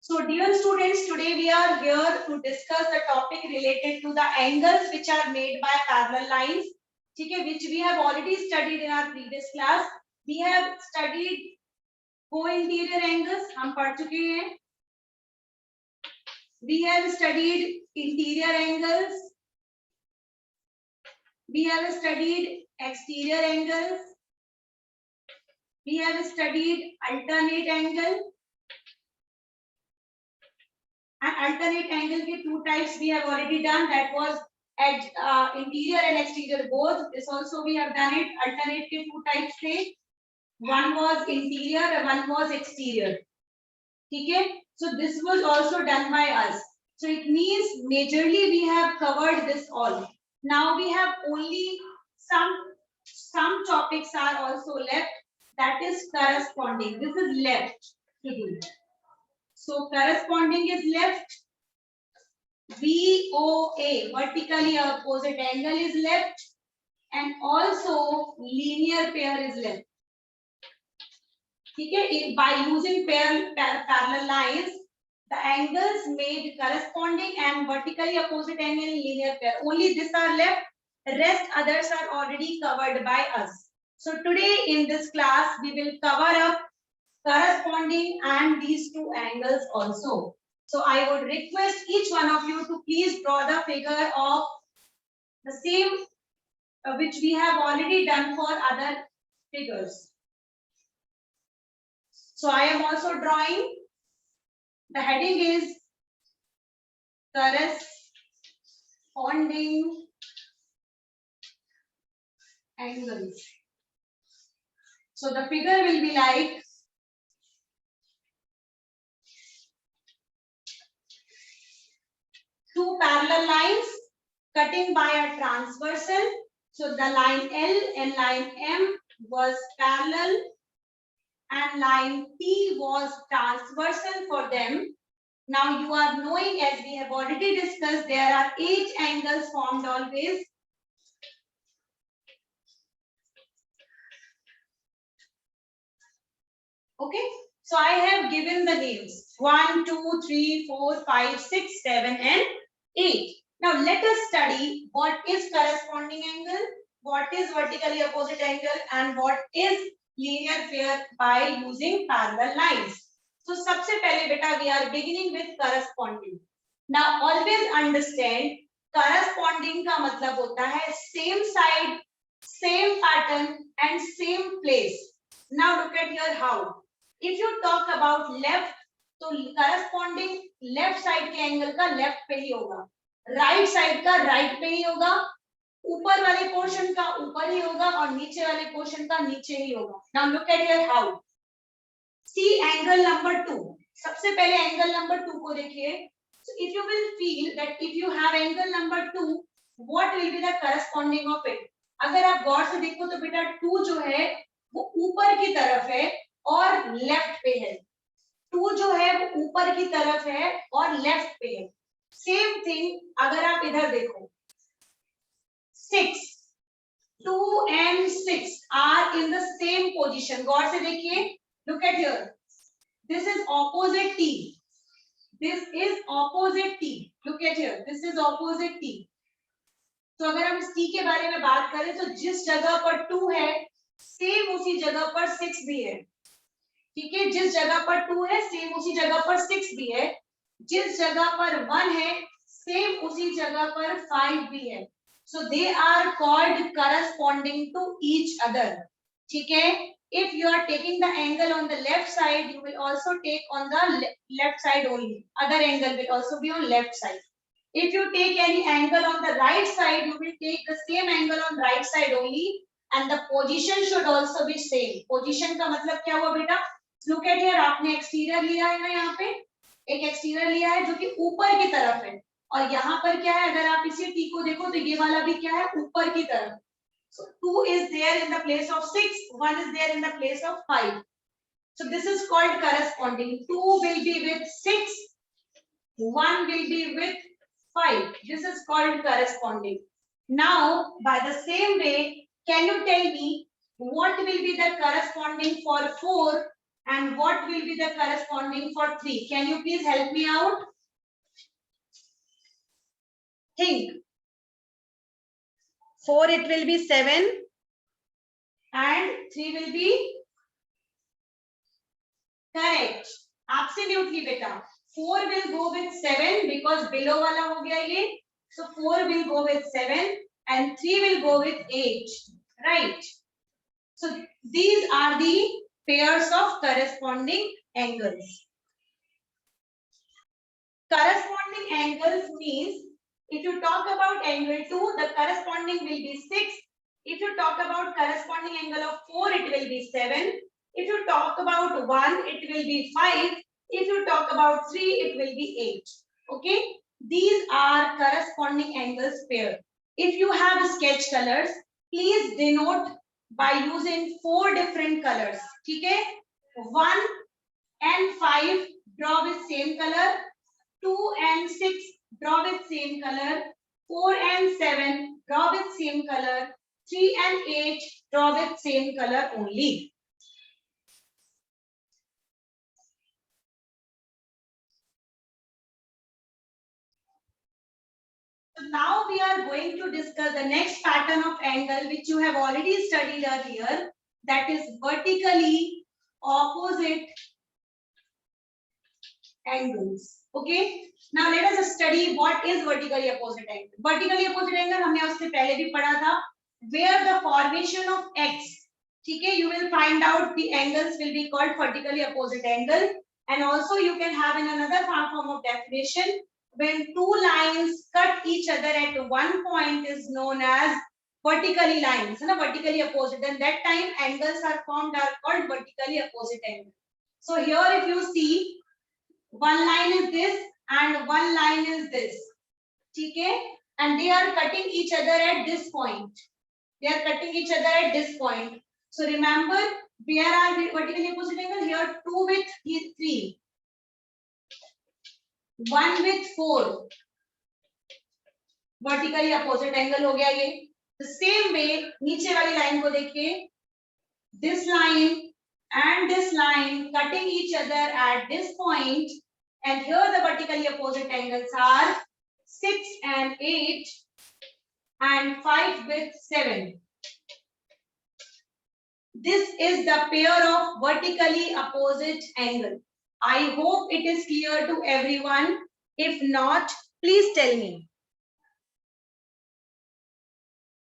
So dear students, today we are here to discuss the topic related to the angles which are made by parallel lines, okay, which we have already studied in our previous class. We have studied co-interior angles, हम पढ़ चुके हैं. We have studied interior angles. We have studied exterior angles. We have studied alternate angle. And alternate angle के two types we have already done. That was at interior and exterior both. This also we have done it. Alternate के two types थे. One was interior and one was exterior. ठीक है? So this was also done by us. So it means majorly we have covered this all. Now we have only some topics are also left. That is corresponding. This is left to do. So corresponding is left. VOA, vertically opposite angle is left, and also linear pair is left. Okay, by using parallel lines, the angles made corresponding and vertically opposite angle in linear pair. Only these are left. Rest others are already covered by us. So today in this class we will cover up corresponding and these two angles also. So I would request each one of you to please draw the figure of the same which we have already done for other figures. So I am also drawing. The heading is corresponding angles. So the figure will be like two parallel lines cutting by a transversal. So the line L and line M was parallel and line P was transversal for them. Now you are knowing, as we have already discussed, there are 8 angles formed always. Okay, so I have given the names 1, 2, 3, 4, 5, 6, 7 and 8. Now let us study what is corresponding angle, what is vertically opposite angle, and what is linear pair by using parallel lines. So सबसे पहले बेटा we are beginning with corresponding. Now always understand corresponding का मतलब होता है same side, same pattern and same place. Now look at here how. If you talk about left, तो corresponding left side के angle का left पे ही होगा, right side का right पे ही होगा, ऊपर वाले portion का ऊपर ही होगा और नीचे वाले portion का नीचे ही होगा. Now look at here how. See angle number 2. सबसे पहले angle number 2 को देखिए. So if you will feel that if you have angle number 2, what will be the corresponding of it? अगर आप गौर से देखो तो बेटा 2 जो है वो ऊपर की तरफ है और लेफ्ट पे है. 2 जो है वो ऊपर की तरफ है और लेफ्ट पे है. सेम थिंग अगर आप इधर देखो 6, 2 and 6 are in the same position. गौर से देखिए. Look at here. This is opposite T. This is opposite T. Look at here. This is opposite T. तो अगर हम इस T के बारे में बात करें तो जिस जगह पर 2 है सेम उसी जगह पर 6 भी है. ठीक है, जिस जगह पर 2 है सेम उसी जगह पर 6 भी है. जिस जगह पर 1 है सेम उसी जगह पर 5 भी है. So they are called corresponding to each other. ठीक है. If you are taking the angle on the left side, you will also take on the left side only. Other angle will also be on left side. If you take any angle on the right side, you will take the same angle on right side only, and the position should also be same. Position का मतलब क्या हुआ बेटा? Look at here, आपने exterior लिया है ना, यहाँ पे एक exterior लिया है जो कि ऊपर की तरफ है, और यहाँ पर क्या है, अगर आप इसी T को देखो तो ये वाला भी क्या है, ऊपर की तरफ. So 2 is there in the place of 6, 1 is there in the place of 5. So this is called corresponding. 2 will be with 6, 1 will be with 5. This is called corresponding. Now by the same way, can you tell me what will be the corresponding for 4 and what will be the corresponding for 3? Can you please help me out? Think. 4 it will be 7 and 3 will be correct. Absolutely beta. 4 will go with 7 because below wala ho gaya ye. So 4 will go with 7 and 3 will go with 8. Right. So these are the pairs of corresponding angles. Corresponding angles means if you talk about angle 2, the corresponding will be 6. If you talk about corresponding angle of 4, it will be 7. If you talk about 1, it will be 5. If you talk about 3, it will be 8. Okay? These are corresponding angles pair. If you have sketch colors, please denote by using 4 different colors. Okay? 1 and 5 draw with same color. 2 and 6 draw with same color. 4 and 7 draw with same color. 3 and 8 draw with same color only. So now we are going to discuss the next pattern of angle which you have already studied earlier, that is vertically opposite angles. Okay, now let us study what is vertically opposite angle. Vertically opposite angle हमने उससे पहले भी पढ़ा था, where the formation of x, ठीक है, you will find out the angles will be called vertically opposite angle, and also you can have in another form of definition, when two lines cut each other at one point is known as vertically lines, है ना, vertically opposite, and that time angles are formed are called vertically opposite angle. So here if you see, one line is this and one line is this, okay, and they are cutting each other at this point. They are cutting each other at this point. So remember, where are we vertically opposite angle? Here 2 with 3, 1 with 4. Vertically opposite angle हो गया ये. The same way नीचे वाली line को देखिए. This line and this line cutting each other at this point, and here the vertically opposite angles are 6 and 8 and 5 with 7. This is the pair of vertically opposite angle. I hope it is clear to everyone. If not, please tell me.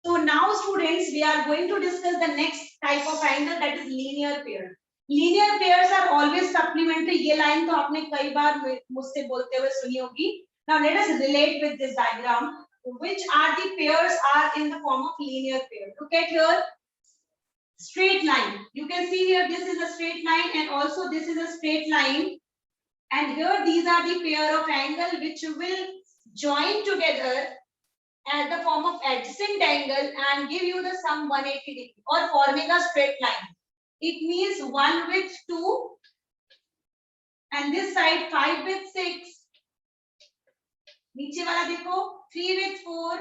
So now students, we are going to discuss the next type of angle, that is linear pair. Linear pairs are always supplementary. ये line तो आपने कई बार मुझसे बोलते हुए सुनी होगी. Now let us relate with this diagram. Which are the pairs are in the form of linear pair? Look at here. Straight line. You can see here this is a straight line and also this is a straight line. And here these are the pair of angle which will join together as the form of adjacent angle and give you the sum 180 degree or forming a straight line. It means 1 with 2 and this side 5 with 6. नीचे वाला देखो 3 with 4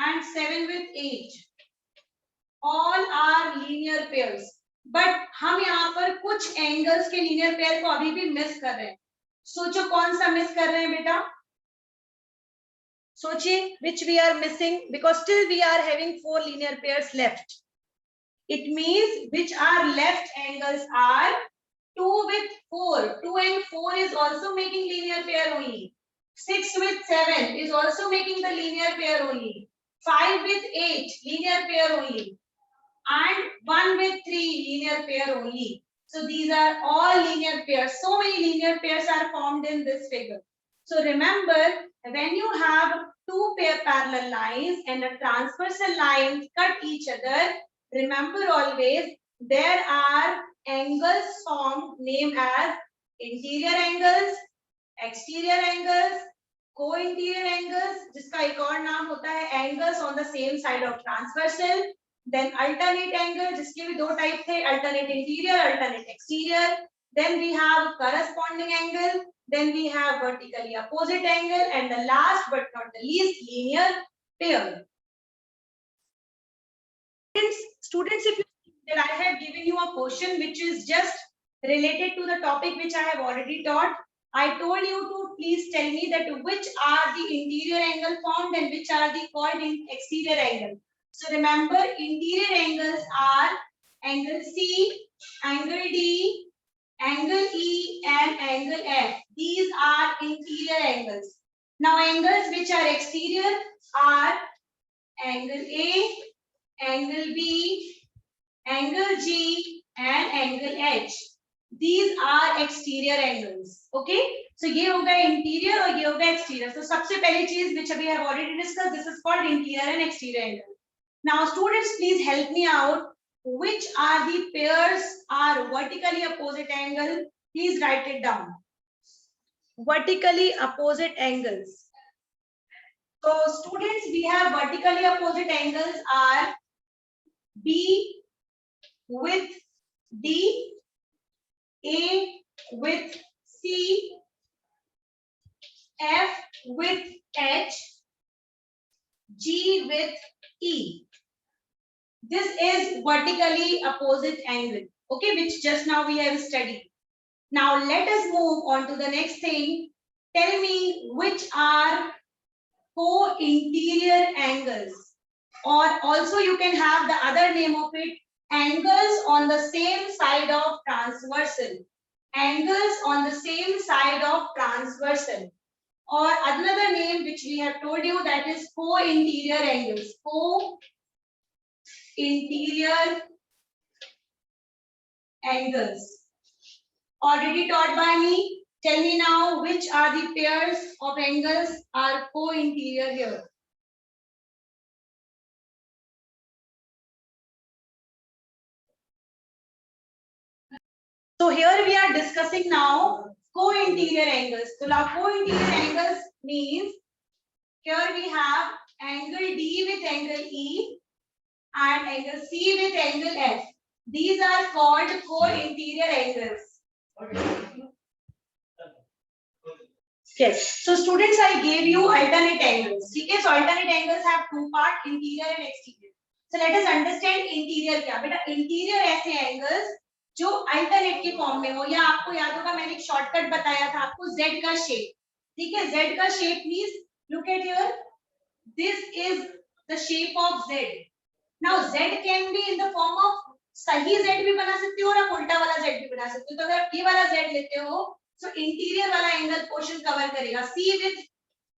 and 7 with 8. All are linear pairs. But हम यहाँ पर कुछ angles के linear pair को अभी भी miss कर रहे हैं. सोचो कौन सा miss कर रहे हैं बेटा? सोचिए which we are missing, because still we are having 4 linear pairs left. It means which are left angles are 2 with 4. 2 and 4 is also making linear pair only. 6 with 7 is also making the linear pair only. 5 with 8 linear pair only. And 1 with 3 linear pair only. So these are all linear pairs. So many linear pairs are formed in this figure. So remember, when you have two parallel lines and a transversal line cut each other, remember always there are angles formed named as interior angles, exterior angles, co-interior angles, जिसका एक और नाम होता है angles on the same side of transversal, then alternate angle जिसके भी दो type थे, alternate interior, alternate exterior, then we have corresponding angle, then we have vertically opposite angle, and the last but not the least linear pair. Students, if you that I have given you a question which is just related to the topic which I have already taught. I told you to please tell me that which are the interior angle formed and which are the called in exterior angle. So remember, interior angles are angle C, angle D, angle E and angle F. These are interior angles. Now angles which are exterior are angle A, angle B, angle G and angle H. These are exterior angles. Okay. So ये होगा interior और ये होगा exterior. So सबसे पहली चीज which we have already discussed, this is called interior and exterior angle. Now students, please help me out. Which are the pairs are vertically opposite angle? Please write it down. Vertically opposite angles. So students, we have vertically opposite angles are B with D, A with C, F with H, G with E. This is vertically opposite angle, okay, which just now we have studied. Now let us move on to the next thing. Tell me which are co-interior angles, or also you can have the other name of it, angles on the same side of transversal. Angles on the same side of transversal, or another name which we have told you, that is co-interior angles. Co-interior angles. Already taught by me. Tell me now which are the pairs of angles are co-interior here. So here we are discussing now co-interior angles. So now co-interior angles means here we have angle D with angle E and angle C with angle F. These are called co-interior angles. Yes. So students, I gave you alternate angles. Okay. So alternate angles have two parts, interior and exterior. So let us understand interior क्या बेटा. Interior ऐसे angles जो alternate के form में हो, या आपको याद होगा मैंने एक शॉर्टकट बताया था आपको, Z का शेप. ठीक है. Z का shape means look at here. This is the shape of Z. Now Z can be in the form of, सही Z भी बना सकते हो और आप उल्टा वाला Z भी बना सकते हो. तो अगर आप ये वाला Z लेते हो, so इंटीरियर वाला एंगल पोर्शन कवर करेगा. C with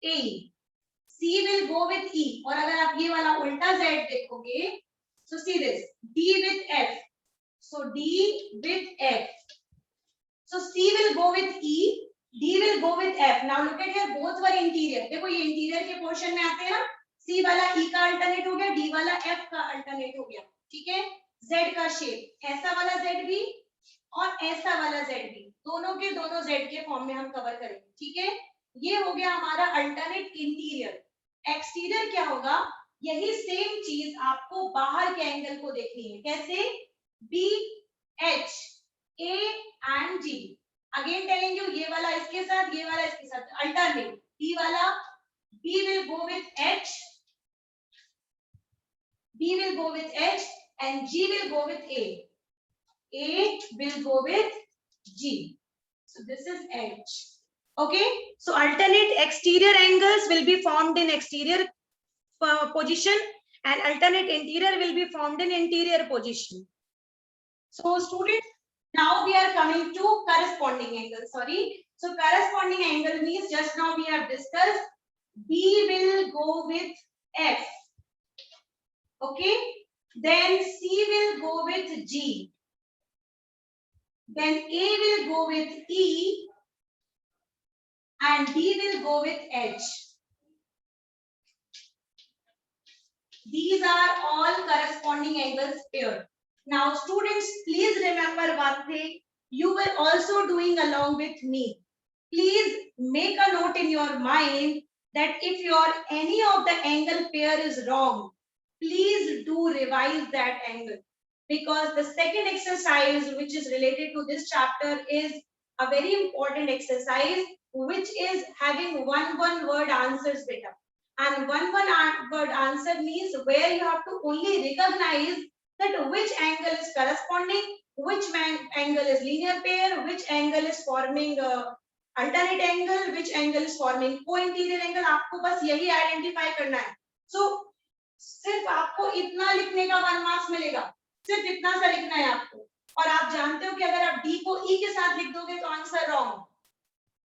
A, C will go with E. और अगर आप ये वाला उल्टा Z देखोगे, so see this, D with F. So D with F. So C will go with E, D will go with F. Now look at here, both were interior. देखो ये interior के पोर्शन में आते हैं ना. C वाला E का alternate हो गया, D वाला F का अल्टरनेट हो गया. ठीक है. Z का शेप, ऐसा वाला Z भी और ऐसा वाला Z भी, दोनों के दोनों Z के फॉर्म में हम कवर करेंगे. ठीक है. ये हो गया हमारा अल्टरनेट इंटीरियर. एक्सटीरियर क्या होगा, यही सेम चीज आपको बाहर के एंगल को देखनी है. कैसे? B, H, A and G. Again telling you, ये वाला इसके साथ, ये वाला इसके साथ, अल्टरनेट. B वाला, B will go with H, B will go with H and G will go with A. A will go with G. So this is H. Okay. So alternate exterior angles will be formed in exterior position and alternate interior will be formed in interior position. So students, now we are coming to corresponding angle. Sorry. So corresponding angle means just now we have discussed B will go with F. Okay. Then C will go with G. Then A will go with E and D will go with H. These are all corresponding angles paired. Now students, please remember one thing. You will also doing along with me. Please make a note in your mind that if your any of the angle pair is wrong, please do revise that angle. Because the second exercise which is related to this chapter is a very important exercise which is having one word answers beta. And one word answer means where you have to only recognize that which angle is corresponding, which angle is linear pair, which angle is forming alternate angle, which angle is forming co-interior angle. आपको बस यही identify करना है. So सिर्फ आपको इतना लिखने का 1 मार्क्स मिलेगा, सिर्फ इतना सा लिखना है आपको. और आप जानते हो कि अगर आप D को E के साथ लिख दोगे तो आंसर रॉन्ग,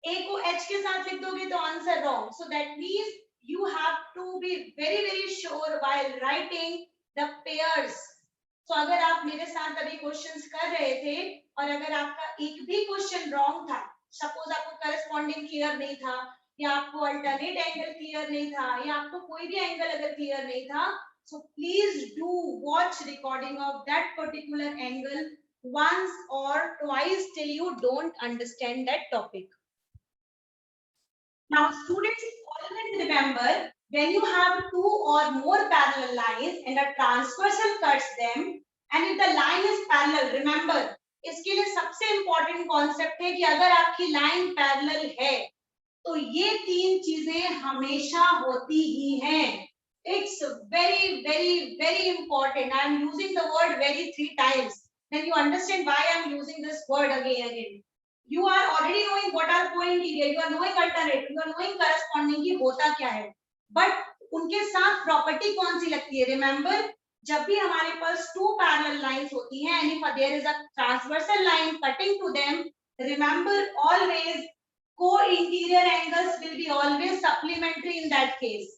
A को H के साथ लिख दोगे तो answer wrong. So that means you have to be very sure while writing the pairs. So अगर आप मेरे साथ अभी क्वेश्चंस कर रहे थे और अगर आपका एक भी क्वेश्चन रॉन्ग था, सपोज आपको करस्पॉन्डिंग क्लियर नहीं था, या आपको अल्टरनेट एंगल क्लियर नहीं था, या आपको कोई भी एंगल अगर क्लियर नहीं था, so please do watch recording of that particular angle once or twice till you don't understand that topic. Now students, always remember, when you have two or more parallel lines and a transversal cuts them, and if the line is parallel, remember, इसके लिए सबसे important concept है कि अगर आपकी line parallel है तो ये तीन चीजें हमेशा होती ही हैं. It's very important. I am using the word very 3 times. Then you understand why I am using this word again. You are already knowing what are co-interior, you are knowing alternate, you are knowing corresponding कि होता क्या है, but उनके साथ property कौन सी लगती है. Remember, जब भी हमारे पास two parallel lines होती हैं and if there is a transversal line cutting to them, remember always co-interior angles will be always supplementary in that case.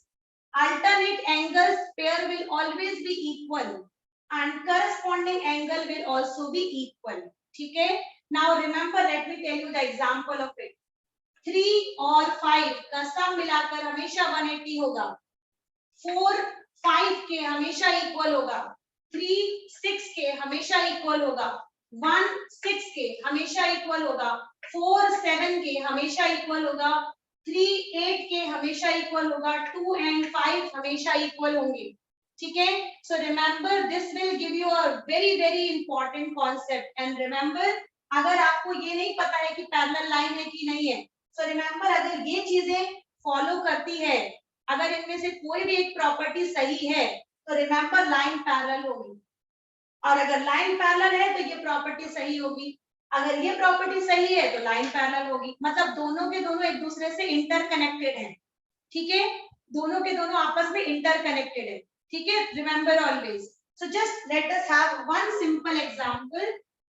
Alternate angles pair will always be equal and corresponding angle will also be equal. ठीक है. Now remember, let me tell you the example of it. 3 और 5 का सम मिलाकर हमेशा 180 होगा. 4 5 के हमेशा equal होगा. 3 6 के हमेशा इक्वल होगा. 1 6 के हमेशा इक्वल होगा. 4 7 के हमेशा इक्वल होगा. 3 8 के हमेशा इक्वल होगा. 2 and 5 हमेशा इक्वल होंगे. ठीक है. So remember, this will give you a very important concept. And remember, अगर आपको ये नहीं पता है कि पैरेलल लाइन है कि नहीं है, so remember, अगर ये चीजें फॉलो करती है, अगर इनमें से कोई भी एक प्रॉपर्टी सही है तो रिमेंबर लाइन पैरेलल होगी, और अगर लाइन पैरेलल है तो ये प्रॉपर्टी सही होगी. अगर ये प्रॉपर्टी सही है तो लाइन पैरेलल होगी. मतलब दोनों के दोनों एक दूसरे से इंटरकनेक्टेड हैं. ठीक है. दोनों के दोनों आपस में इंटरकनेक्टेड है. ठीक है. Remember always. So just let us have one simple example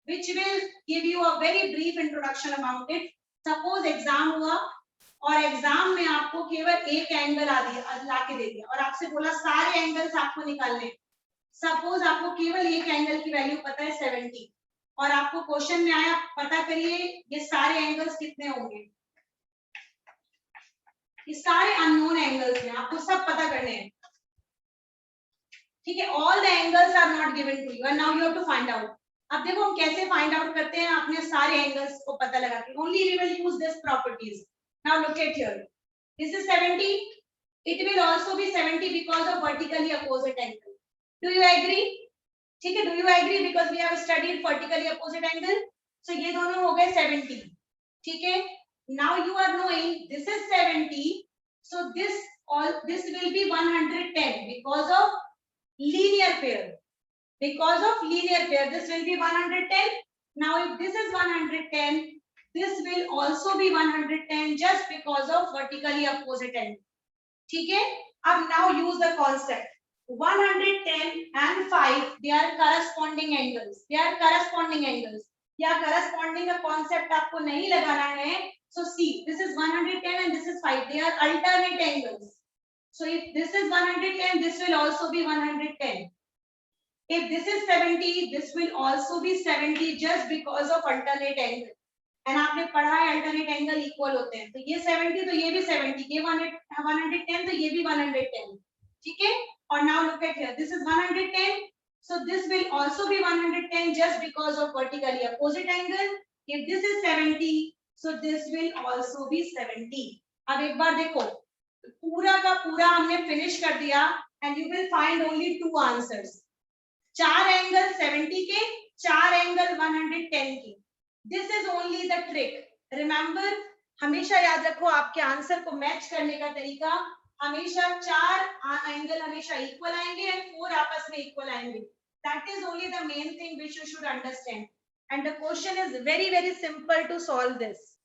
which will give you a very brief introduction about it. Suppose exam हुआ और एग्जाम में आपको केवल एक एंगल ला के दे दिया और आपसे बोला सारे एंगल्स आपको निकालने. सपोज आपको केवल एक एंगल की वैल्यू पता है 70 और आपको क्वेश्चन में आया पता करिए ये सारे एंगल्स कितने होंगे. ये सारे अननोन एंगल्स हैं, आपको सब पता करने हैं. ठीक है. All the angles are not given to you and now you have to find out. अब देखो हम कैसे फाइंड आउट करते हैं अपने सारे एंगल्स को पता लगा के. Only we will use this properties. Now look at here. This is 70. It will also be 70 because of vertically opposite angle. Do you agree? ठीक है. Do you agree? Because we have studied vertically opposite angle. So ये दोनों हो गए 70. ठीक है. Now you are knowing this is 70. So this will be 110 because of linear pair. Because of linear pair, this will be 110. Now, if this is 110, this will also be 110 just because of vertically opposite angle. ठीक है. अब now use the concept. 110 and 5, they are corresponding angles. They are corresponding angles. या corresponding का concept आपको नहीं लगाना है. So see, this is 110 and this is 5. They are alternate angles. So if this is 110, this will also be 110. If this is 70, this will also be 70 just because of alternate angle. And आपने पढ़ा है alternate angle equal होते हैं. तो ये 70 तो ये भी 70, ये 110 तो ये भी 110. ठीक है. और now look at here. This is 110. So this will also be 110 just because of vertically opposite angle. If this is 70, so this will also be 70. अब एक बार देखो, पूरा का पूरा हमने फिनिश कर दिया and you will find only 2 answers. 4 angle 70 के, 4 एंगल 110 के. This is only the trick. Remember, हमेशा याद रखो आपके आंसर को मैच करने का तरीका, हमेशा 4 एंगल हमेशा इक्वल आएंगे और 4 आपस में इक्वल आएंगे. That is only the main thing which you should understand. And the question is very, very simple to solve this.